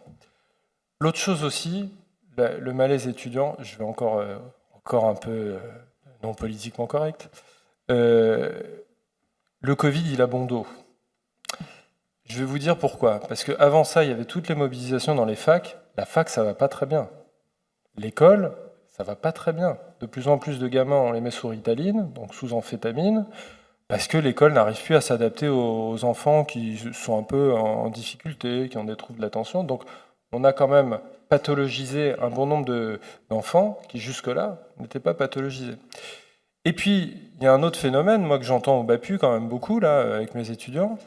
L'autre chose aussi, le malaise étudiant, je vais encore un peu non politiquement correct. Le Covid, il a bon dos. Je vais vous dire pourquoi. Parce qu'avant ça, il y avait toutes les mobilisations dans les facs. La fac, ça va pas très bien. L'école, ça va pas très bien. De plus en plus de gamins, on les met sous Ritaline, donc sous amphétamine, parce que l'école n'arrive plus à s'adapter aux enfants qui sont un peu en difficulté, qui ont des troubles de l'attention. Donc on a quand même pathologisé un bon nombre d'enfants qui jusque-là n'étaient pas pathologisés. Et puis, il y a un autre phénomène, moi que j'entends au BAPU quand même beaucoup, là, avec mes étudiants,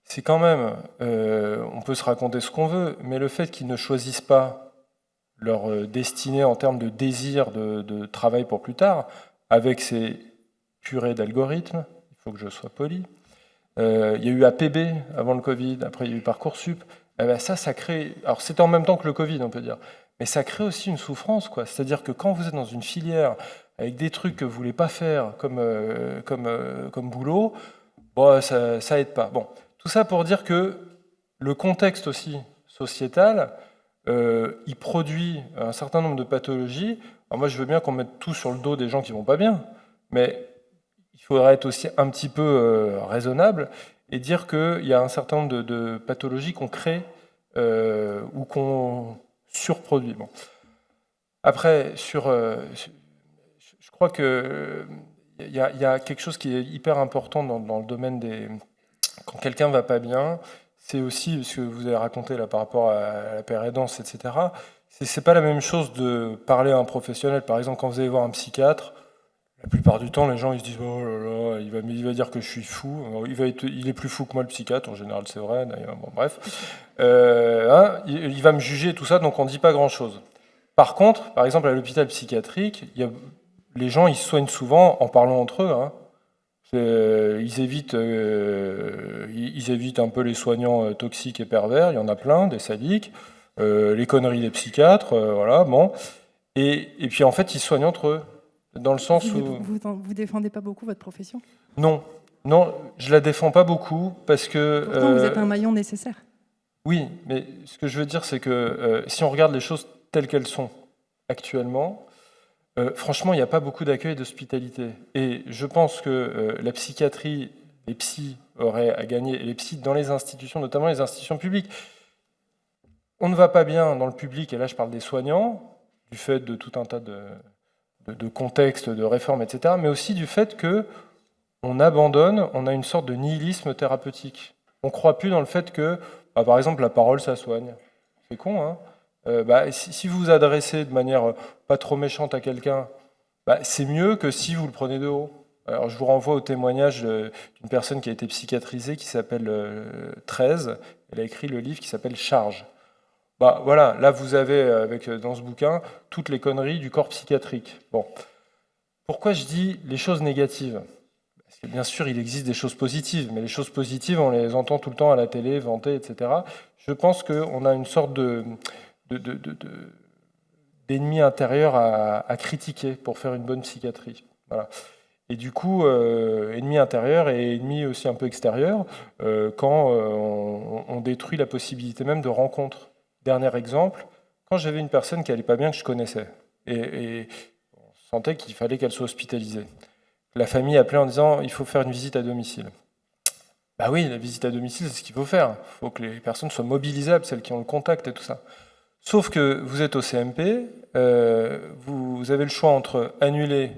c'est quand même, on peut se raconter ce qu'on veut, mais le fait qu'ils ne choisissent pas leur destinée en termes de désir de travail pour plus tard, avec ces purées d'algorithmes, il faut que je sois poli, il y a eu APB avant le Covid, après il y a eu Parcoursup, et ben ça crée, alors c'était en même temps que le Covid, on peut dire, mais ça crée aussi une souffrance, quoi. C'est-à-dire que quand vous êtes dans une filière avec des trucs que vous ne voulez pas faire comme boulot, bon, ça aide pas. Bon, tout ça pour dire que le contexte aussi sociétal, il produit un certain nombre de pathologies. Alors moi, je veux bien qu'on mette tout sur le dos des gens qui vont pas bien, mais il faudrait être aussi un petit peu raisonnable et dire qu'il y a un certain nombre de pathologies qu'on crée ou qu'on surproduit. Bon. Après, je crois qu'il y a quelque chose qui est hyper important dans le domaine des... Quand quelqu'un va pas bien, c'est aussi ce que vous avez raconté là par rapport à la pérédance, etc. C'est pas la même chose de parler à un professionnel. Par exemple, quand vous allez voir un psychiatre, la plupart du temps, les gens ils se disent oh là là, il va dire que je suis fou. Il est plus fou que moi le psychiatre. En général, c'est vrai. D'ailleurs, bon bref, il va me juger tout ça, donc on dit pas grand chose. Par contre, par exemple à l'hôpital psychiatrique, il y a les gens, ils se soignent souvent en parlant entre eux. Hein. Ils évitent un peu les soignants toxiques et pervers, il y en a plein, des sadiques, les conneries des psychiatres, voilà, bon. Et puis en fait, ils se soignent entre eux, dans le sens où... Vous défendez pas beaucoup votre profession? Non, je la défends pas beaucoup, parce que... Pourtant, vous êtes un maillon nécessaire. Oui, mais ce que je veux dire, c'est que si on regarde les choses telles qu'elles sont actuellement, franchement, il n'y a pas beaucoup d'accueil et d'hospitalité. Et je pense que la psychiatrie, les psys auraient à gagner, et les psys dans les institutions, notamment les institutions publiques. On ne va pas bien dans le public, et là je parle des soignants, du fait de tout un tas de contextes, de réformes, etc., mais aussi du fait qu'on abandonne, on a une sorte de nihilisme thérapeutique. On ne croit plus dans le fait que, par exemple, la parole, ça soigne. C'est con, hein? Si vous vous adressez de manière pas trop méchante à quelqu'un, c'est mieux que si vous le prenez de haut. Alors, je vous renvoie au témoignage d'une personne qui a été psychiatrisée, qui s'appelle 13. Elle a écrit le livre qui s'appelle Charge. Voilà, là vous avez, dans ce bouquin, toutes les conneries du corps psychiatrique. Bon. Pourquoi je dis les choses négatives? Parce que bien sûr, il existe des choses positives, mais les choses positives, on les entend tout le temps à la télé, vantées, etc. Je pense qu'on a une sorte d'ennemi intérieur à critiquer pour faire une bonne psychiatrie. Voilà. Et du coup, ennemi intérieur et ennemi aussi un peu extérieur, quand on détruit la possibilité même de rencontre. Dernier exemple, quand j'avais une personne qui allait pas bien, que je connaissais, et on sentait qu'il fallait qu'elle soit hospitalisée. La famille appelait en disant « il faut faire une visite à domicile ». Bah oui, la visite à domicile, c'est ce qu'il faut faire. Il faut que les personnes soient mobilisables, celles qui ont le contact et tout ça. Sauf que vous êtes au CMP, vous avez le choix entre annuler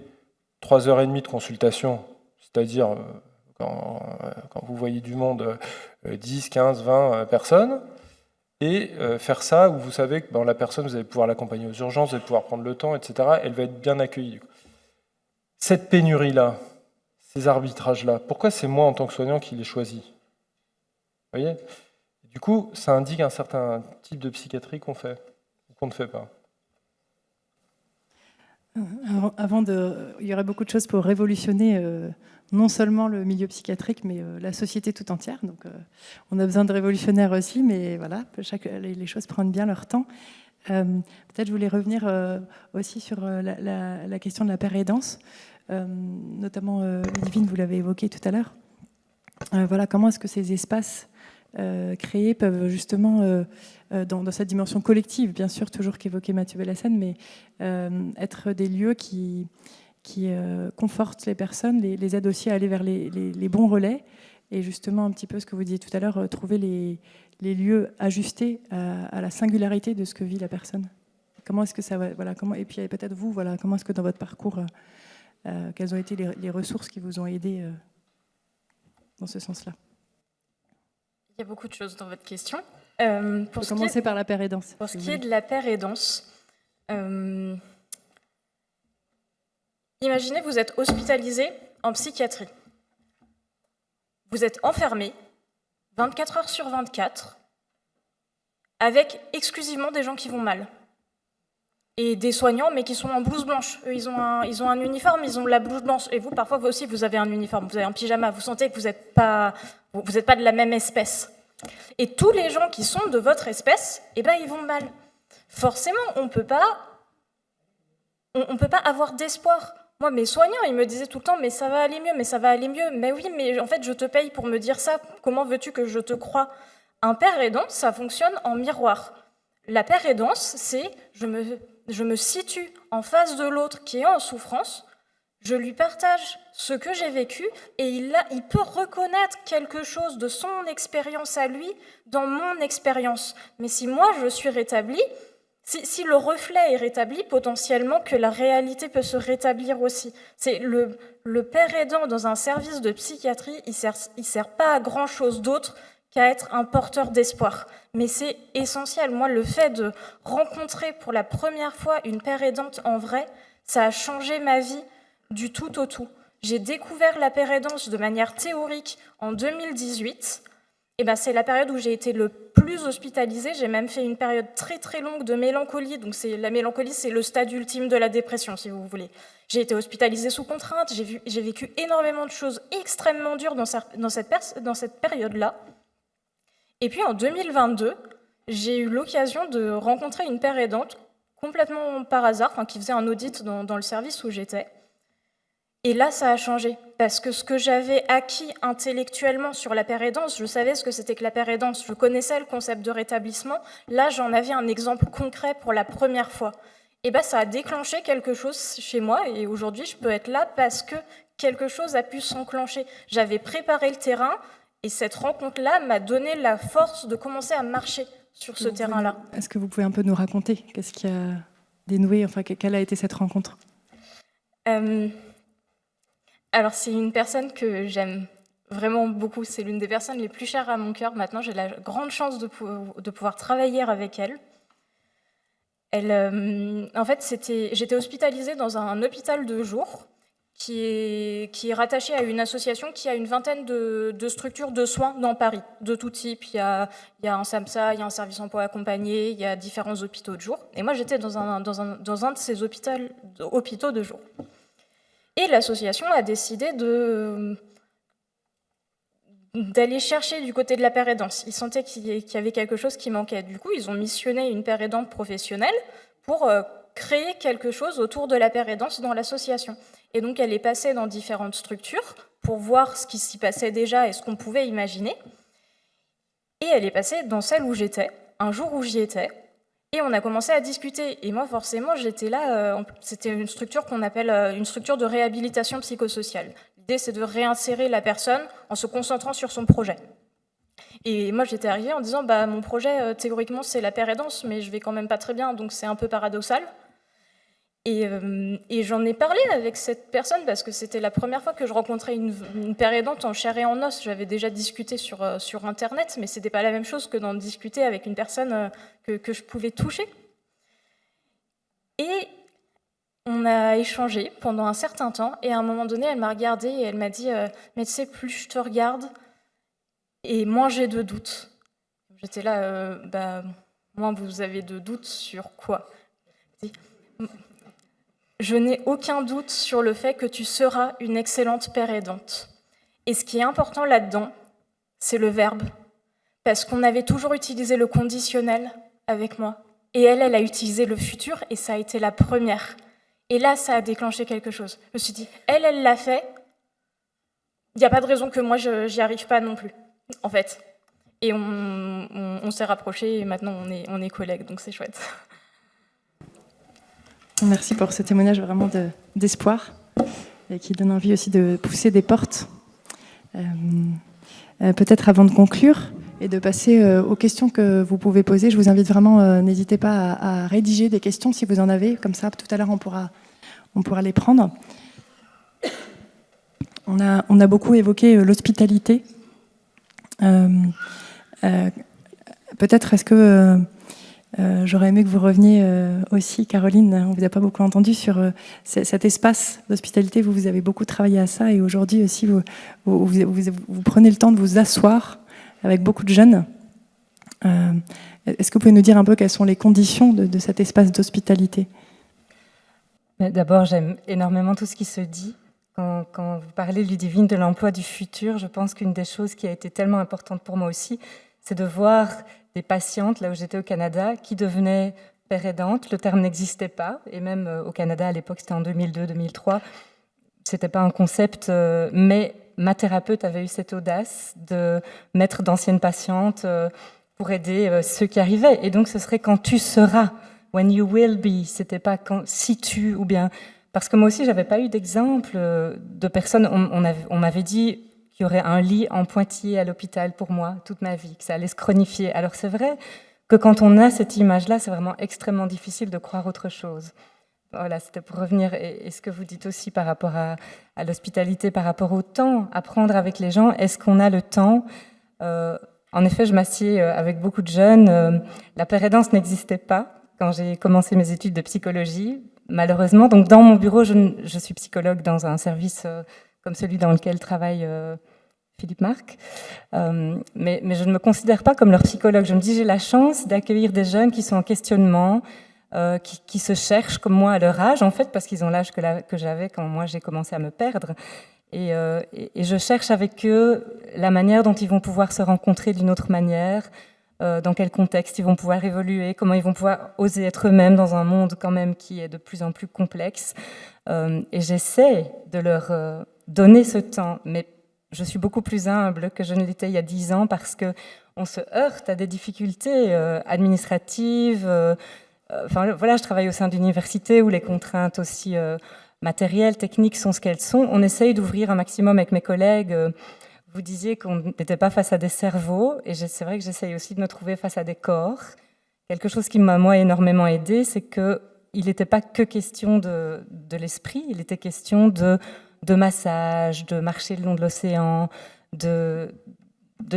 3h30 de consultation, c'est-à-dire quand vous voyez du monde, 10, 15, 20 personnes, et faire ça où vous savez que la personne, vous allez pouvoir l'accompagner aux urgences, vous allez pouvoir prendre le temps, etc. Elle va être bien accueillie. Cette pénurie-là, ces arbitrages-là, pourquoi c'est moi en tant que soignant qui les choisis? Vous voyez? Du coup, ça indique un certain type de psychiatrie qu'on fait ou qu'on ne fait pas. Il y aurait beaucoup de choses pour révolutionner non seulement le milieu psychiatrique, mais la société tout entière. Donc, on a besoin de révolutionnaires aussi, mais voilà, les choses prennent bien leur temps. Peut-être je voulais revenir aussi sur la question de la pérédance, notamment Ludivine, vous l'avez évoqué tout à l'heure. Voilà, comment est-ce que ces espaces créés peuvent justement, dans cette dimension collective, bien sûr, toujours qu'évoquait Mathieu Bellassène, mais être des lieux qui confortent les personnes, les aident aussi à aller vers les bons relais, et justement un petit peu ce que vous disiez tout à l'heure, trouver les lieux ajustés à la singularité de ce que vit la personne. Comment est-ce que ça va, voilà, et puis peut-être vous, voilà, comment est-ce que dans votre parcours, quelles ont été les ressources qui vous ont aidé dans ce sens-là? Il y a beaucoup de choses dans votre question. Pour commencer par la pérédance. Pour ce qui est de la pérédance, imaginez, vous êtes hospitalisé en psychiatrie. Vous êtes enfermé 24 heures sur 24 avec exclusivement des gens qui vont mal. Et des soignants, mais qui sont en blouse blanche. Eux, ils ont un uniforme, ils ont la blouse blanche. Et vous, parfois, vous aussi, vous avez un uniforme, vous avez un pyjama. Vous sentez que vous n'êtes pas de la même espèce. Et tous les gens qui sont de votre espèce, ils vont mal. Forcément, on peut pas avoir d'espoir. Moi, mes soignants, ils me disaient tout le temps, mais ça va aller mieux, mais ça va aller mieux. Mais oui, mais en fait, je te paye pour me dire ça. Comment veux-tu que je te croie? Un père aidant, ça fonctionne en miroir. La père aidance, c'est je me situe en face de l'autre qui est en souffrance, je lui partage ce que j'ai vécu et il peut reconnaître quelque chose de son expérience à lui dans mon expérience. Mais si moi je suis rétablie, si le reflet est rétabli, potentiellement que la réalité peut se rétablir aussi. C'est le père aidant dans un service de psychiatrie, il sert pas à grand chose d'autre qu'à être un porteur d'espoir. Mais c'est essentiel. Moi, le fait de rencontrer pour la première fois une père aidante en vrai, ça a changé ma vie du tout au tout. J'ai découvert la père aidance de manière théorique en 2018 Et ben, c'est la période où j'ai été le plus hospitalisée. J'ai même fait une période très très longue de mélancolie. Donc la mélancolie, c'est le stade ultime de la dépression, si vous voulez. J'ai été hospitalisée sous contrainte. J'ai vécu énormément de choses extrêmement dures dans cette période-là. Et puis en 2022, j'ai eu l'occasion de rencontrer une père aidante complètement par hasard, qui faisait un audit dans le service où j'étais. Et là, ça a changé, parce que ce que j'avais acquis intellectuellement sur la pérédance, je savais ce que c'était que la pérédance, je connaissais le concept de rétablissement, là, j'en avais un exemple concret pour la première fois. Et ça a déclenché quelque chose chez moi, et aujourd'hui, je peux être là parce que quelque chose a pu s'enclencher. J'avais préparé le terrain, et cette rencontre-là m'a donné la force de commencer à marcher sur ce terrain-là. Est-ce que vous pouvez un peu nous raconter qu'est-ce qui a dénoué, quelle a été cette rencontre ? Alors, c'est une personne que j'aime vraiment beaucoup. C'est l'une des personnes les plus chères à mon cœur. Maintenant, j'ai la grande chance de pouvoir travailler avec elle. En fait, j'étais hospitalisée dans un hôpital de jour qui est rattaché à une association qui a une vingtaine de structures de soins dans Paris, de tout type. Il y a un SAMSA, il y a un service emploi accompagné, il y a différents hôpitaux de jour. Et moi, j'étais dans un de ces hôpitaux de jour. Et l'association a décidé d'aller chercher du côté de la pérédance. Ils sentaient qu'il y avait quelque chose qui manquait. Du coup, ils ont missionné une père aidante professionnelle pour créer quelque chose autour de la pérédance dans l'association. Et donc, elle est passée dans différentes structures pour voir ce qui s'y passait déjà et ce qu'on pouvait imaginer. Et elle est passée dans celle où j'étais, un jour où j'y étais. Et on a commencé à discuter. Et moi, forcément, j'étais là. C'était une structure qu'on appelle une structure de réhabilitation psychosociale. L'idée, c'est de réinsérer la personne en se concentrant sur son projet. Et moi, j'étais arrivée en disant, mon projet, théoriquement, c'est la pérédance, mais je vais quand même pas très bien, donc c'est un peu paradoxal. Et j'en ai parlé avec cette personne parce que c'était la première fois que je rencontrais une père aidante en chair et en os. J'avais déjà discuté sur Internet, mais c'était pas la même chose que d'en discuter avec une personne que je pouvais toucher. Et on a échangé pendant un certain temps, et à un moment donné, elle m'a regardée et elle m'a dit « Mais tu sais, plus je te regarde, et moins j'ai de doutes. » J'étais là « Moins vous avez de doutes sur quoi ?» Je n'ai aucun doute sur le fait que tu seras une excellente père aidante. Et ce qui est important là-dedans, c'est le verbe. Parce qu'on avait toujours utilisé le conditionnel avec moi. Et elle a utilisé le futur, et ça a été la première. Et là, ça a déclenché quelque chose. Je me suis dit, elle l'a fait. Il n'y a pas de raison que moi, j'y arrive pas non plus, en fait. Et on s'est rapprochés, et maintenant, on est collègues, donc c'est chouette. Merci pour ce témoignage vraiment d'espoir et qui donne envie aussi de pousser des portes. Peut-être avant de conclure et de passer aux questions que vous pouvez poser, je vous invite vraiment, n'hésitez pas à rédiger des questions si vous en avez, comme ça tout à l'heure on pourra les prendre. On a beaucoup évoqué l'hospitalité. Peut-être est-ce que j'aurais aimé que vous reveniez aussi, Caroline, on ne vous a pas beaucoup entendu, sur cet espace d'hospitalité. Vous avez beaucoup travaillé à ça, et aujourd'hui aussi, vous prenez le temps de vous asseoir avec beaucoup de jeunes. Est-ce que vous pouvez nous dire un peu quelles sont les conditions de cet espace d'hospitalité ? D'abord, j'aime énormément tout ce qui se dit. Quand vous parlez, Ludivine, de l'emploi du futur, je pense qu'une des choses qui a été tellement importante pour moi aussi, c'est de voir des patientes, là où j'étais au Canada, qui devenaient père aidantes. Le terme n'existait pas, et même au Canada, à l'époque, c'était en 2002-2003. C'était pas un concept, mais ma thérapeute avait eu cette audace de mettre d'anciennes patientes pour aider ceux qui arrivaient. Et donc, ce serait quand tu seras, when you will be. C'était pas quand, si tu, ou bien... Parce que moi aussi, j'avais pas eu d'exemple de personnes. On m'avait dit qu'il y aurait un lit en Pointillé à l'hôpital pour moi toute ma vie, que ça allait se chronifier. Alors c'est vrai que quand on a cette image-là, c'est vraiment extrêmement difficile de croire autre chose. Voilà, c'était pour revenir, et ce que vous dites aussi par rapport à l'hospitalité, par rapport au temps, apprendre avec les gens, est-ce qu'on a le temps ? En effet, je m'assieds avec beaucoup de jeunes. La pérédance n'existait pas quand j'ai commencé mes études de psychologie, malheureusement. Donc dans mon bureau, je suis psychologue dans un service comme celui dans lequel travaille Philippe Marc. Mais je ne me considère pas comme leur psychologue. Je me dis, j'ai la chance d'accueillir des jeunes qui sont en questionnement, qui se cherchent comme moi à leur âge, en fait, parce qu'ils ont l'âge que j'avais quand moi j'ai commencé à me perdre. Et je cherche avec eux la manière dont ils vont pouvoir se rencontrer d'une autre manière, dans quel contexte ils vont pouvoir évoluer, comment ils vont pouvoir oser être eux-mêmes dans un monde quand même qui est de plus en plus complexe. Et j'essaie de leur donner ce temps, mais je suis beaucoup plus humble que je ne l'étais il y a 10 ans parce qu'on se heurte à des difficultés administratives. Enfin, voilà, je travaille au sein d'universités où les contraintes aussi matérielles, techniques sont ce qu'elles sont. On essaye d'ouvrir un maximum avec mes collègues. Vous disiez qu'on n'était pas face à des cerveaux, et c'est vrai que j'essaye aussi de me trouver face à des corps. Quelque chose qui m'a, moi, énormément aidée, c'est qu'il n'était pas que question de l'esprit, il était question de massage, de marcher le long de l'océan, de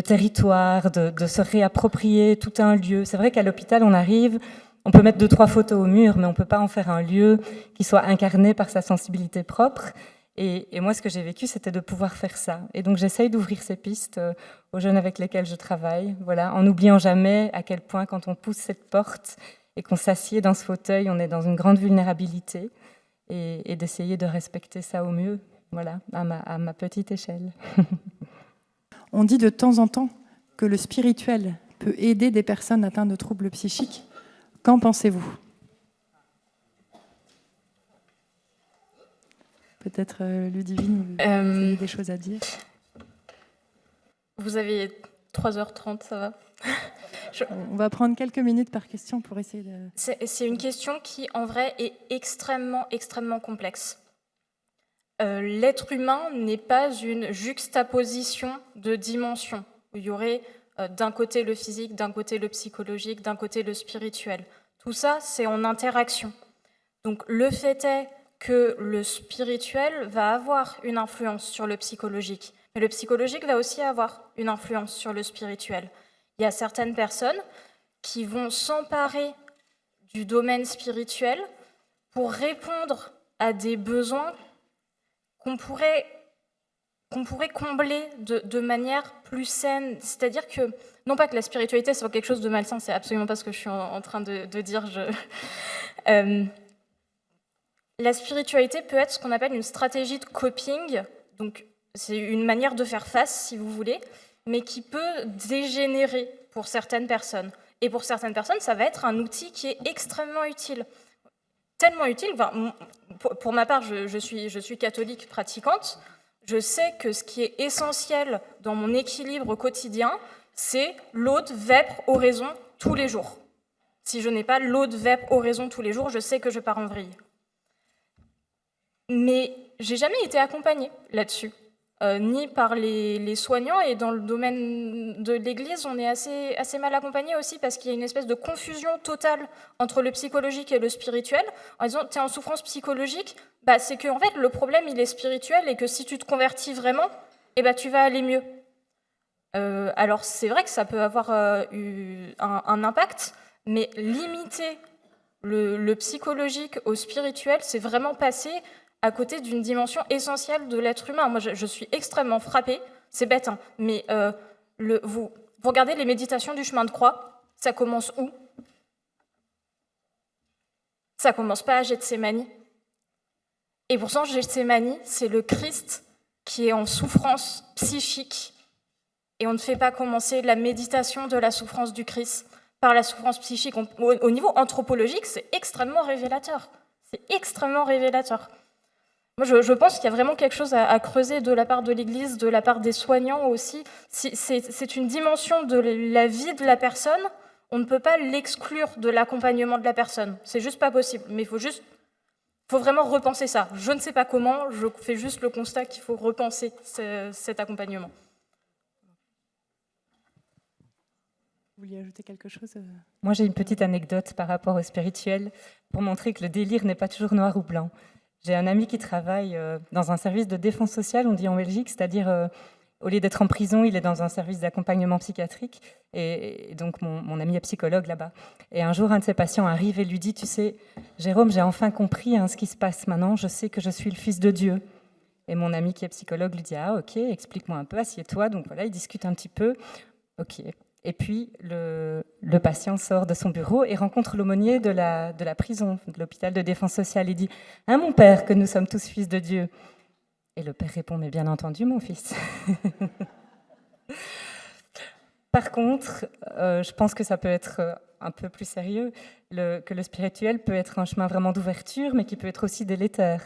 territoire, de se réapproprier tout un lieu. C'est vrai qu'à l'hôpital, on arrive, on peut mettre 2-3 photos au mur, mais on ne peut pas en faire un lieu qui soit incarné par sa sensibilité propre. Et moi, ce que j'ai vécu, c'était de pouvoir faire ça. Et donc, j'essaye d'ouvrir ces pistes aux jeunes avec lesquels je travaille, voilà, en n'oubliant jamais à quel point, quand on pousse cette porte et qu'on s'assied dans ce fauteuil, on est dans une grande vulnérabilité, et d'essayer de respecter ça au mieux, voilà, à ma petite échelle. On dit de temps en temps que le spirituel peut aider des personnes atteintes de troubles psychiques. Qu'en pensez-vous ? Peut-être Ludivine, vous avez des choses à dire. Vous avez 3h30, ça va ? On va prendre quelques minutes par question pour essayer de... C'est une question qui, en vrai, est extrêmement, extrêmement complexe. L'être humain n'est pas une juxtaposition de dimensions, où il y aurait d'un côté le physique, d'un côté le psychologique, d'un côté le spirituel. Tout ça, c'est en interaction. Donc le fait est que le spirituel va avoir une influence sur le psychologique, mais le psychologique va aussi avoir une influence sur le spirituel. Il y a certaines personnes qui vont s'emparer du domaine spirituel pour répondre à des besoins qu'on pourrait combler de manière plus saine. C'est-à-dire que, non pas que la spiritualité soit quelque chose de malsain, c'est absolument pas ce que je suis en train de dire. La spiritualité peut être ce qu'on appelle une stratégie de coping, donc c'est une manière de faire face, si vous voulez, mais qui peut dégénérer pour certaines personnes. Et pour certaines personnes, ça va être un outil qui est extrêmement utile. Tellement utile, enfin, pour ma part, je suis catholique pratiquante, je sais que ce qui est essentiel dans mon équilibre quotidien, c'est l'eau de vêpres oraison tous les jours. Si je n'ai pas l'eau de vêpres oraison tous les jours, je sais que je pars en vrille. Mais j'ai jamais été accompagnée là-dessus, ni par les soignants, et dans le domaine de l'Église, on est assez mal accompagné aussi parce qu'il y a une espèce de confusion totale entre le psychologique et le spirituel. En disant, tu es en souffrance psychologique, bah, c'est que en fait, le problème, il est spirituel, et que si tu te convertis vraiment, tu vas aller mieux. Alors, c'est vrai que ça peut avoir un impact, mais limiter le psychologique au spirituel, c'est vraiment passer à côté d'une dimension essentielle de l'être humain. Moi, je suis extrêmement frappée, c'est bête, hein, mais vous regardez les méditations du chemin de croix, ça commence où ? Ça commence pas à Gethsémani. Et pourtant, Gethsémani, c'est le Christ qui est en souffrance psychique. Et on ne fait pas commencer la méditation de la souffrance du Christ par la souffrance psychique. Au niveau anthropologique, c'est extrêmement révélateur. C'est extrêmement révélateur. Moi, je pense qu'il y a vraiment quelque chose à creuser de la part de l'Église, de la part des soignants aussi. C'est une dimension de la vie de la personne. On ne peut pas l'exclure de l'accompagnement de la personne. C'est juste pas possible. Mais il faut vraiment repenser ça. Je ne sais pas comment, je fais juste le constat qu'il faut repenser cet accompagnement. Vous vouliez ajouter quelque chose ? Moi, j'ai une petite anecdote par rapport au spirituel pour montrer que le délire n'est pas toujours noir ou blanc. J'ai un ami qui travaille dans un service de défense sociale, on dit en Belgique, c'est-à-dire au lieu d'être en prison, il est dans un service d'accompagnement psychiatrique. Et donc mon ami est psychologue là-bas. Et un jour, un de ses patients arrive et lui dit, tu sais, Jérôme, j'ai enfin compris ce qui se passe maintenant, je sais que je suis le fils de Dieu. Et mon ami qui est psychologue lui dit « Ah, ok, explique-moi un peu, assieds-toi. » Donc voilà, il discute un petit peu. Ok. Et puis, le patient sort de son bureau et rencontre l'aumônier de la prison, de l'hôpital de défense sociale. Il dit « Hein, mon père, que nous sommes tous fils de Dieu ?» Et le père répond « Mais bien entendu, mon fils. » Par contre, je pense que ça peut être un peu plus sérieux, que le spirituel peut être un chemin vraiment d'ouverture, mais qui peut être aussi délétère.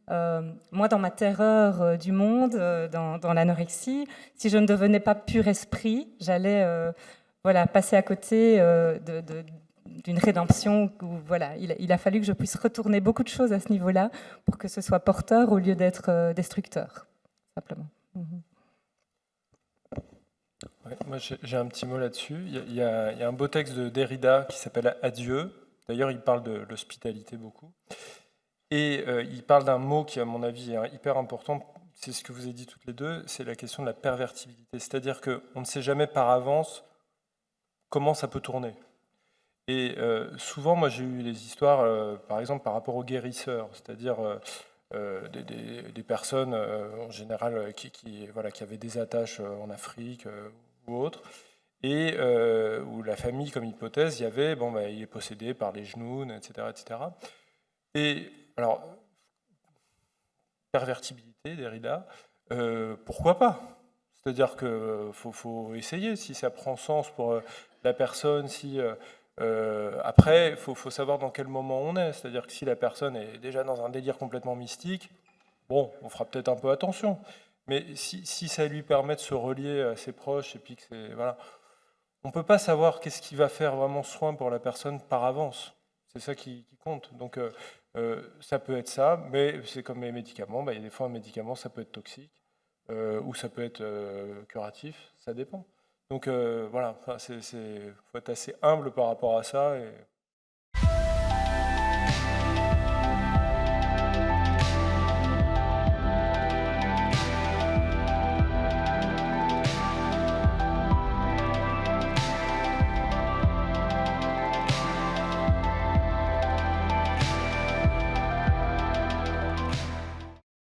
Moi, dans ma terreur du monde, dans l'anorexie, si je ne devenais pas pur esprit, j'allais passer à côté d'une rédemption. Où, voilà, il a fallu que je puisse retourner beaucoup de choses à ce niveau-là pour que ce soit porteur au lieu d'être destructeur, simplement. Ouais, moi, j'ai un petit mot là-dessus. Il y a un beau texte de Derrida qui s'appelle « Adieu ». D'ailleurs, il parle de l'hospitalité beaucoup. Et il parle d'un mot qui, à mon avis, est hyper important. C'est ce que vous avez dit toutes les deux, c'est la question de la pervertibilité. C'est-à-dire qu'on ne sait jamais par avance comment ça peut tourner. Et souvent, moi, j'ai eu des histoires, par exemple, par rapport aux guérisseurs, c'est-à-dire des personnes, en général, qui avaient des attaches en Afrique ou autre, et où la famille, comme hypothèse, il y avait, il est possédé par les genoux, etc., etc. Et alors, pervertibilité, Derrida, pourquoi pas? C'est-à-dire qu'il faut essayer, si ça prend sens pour la personne, si... après, il faut savoir dans quel moment on est. C'est-à-dire que si la personne est déjà dans un délire complètement mystique, bon, on fera peut-être un peu attention. Mais si ça lui permet de se relier à ses proches, et puis que c'est... Voilà, on ne peut pas savoir qu'est-ce qui va faire vraiment soin pour la personne par avance. C'est ça qui compte. Donc, ça peut être ça, mais c'est comme les médicaments. Il y a des fois, un médicament, ça peut être toxique, ou ça peut être curatif, ça dépend. Donc, voilà, faut être assez humble par rapport à ça. Et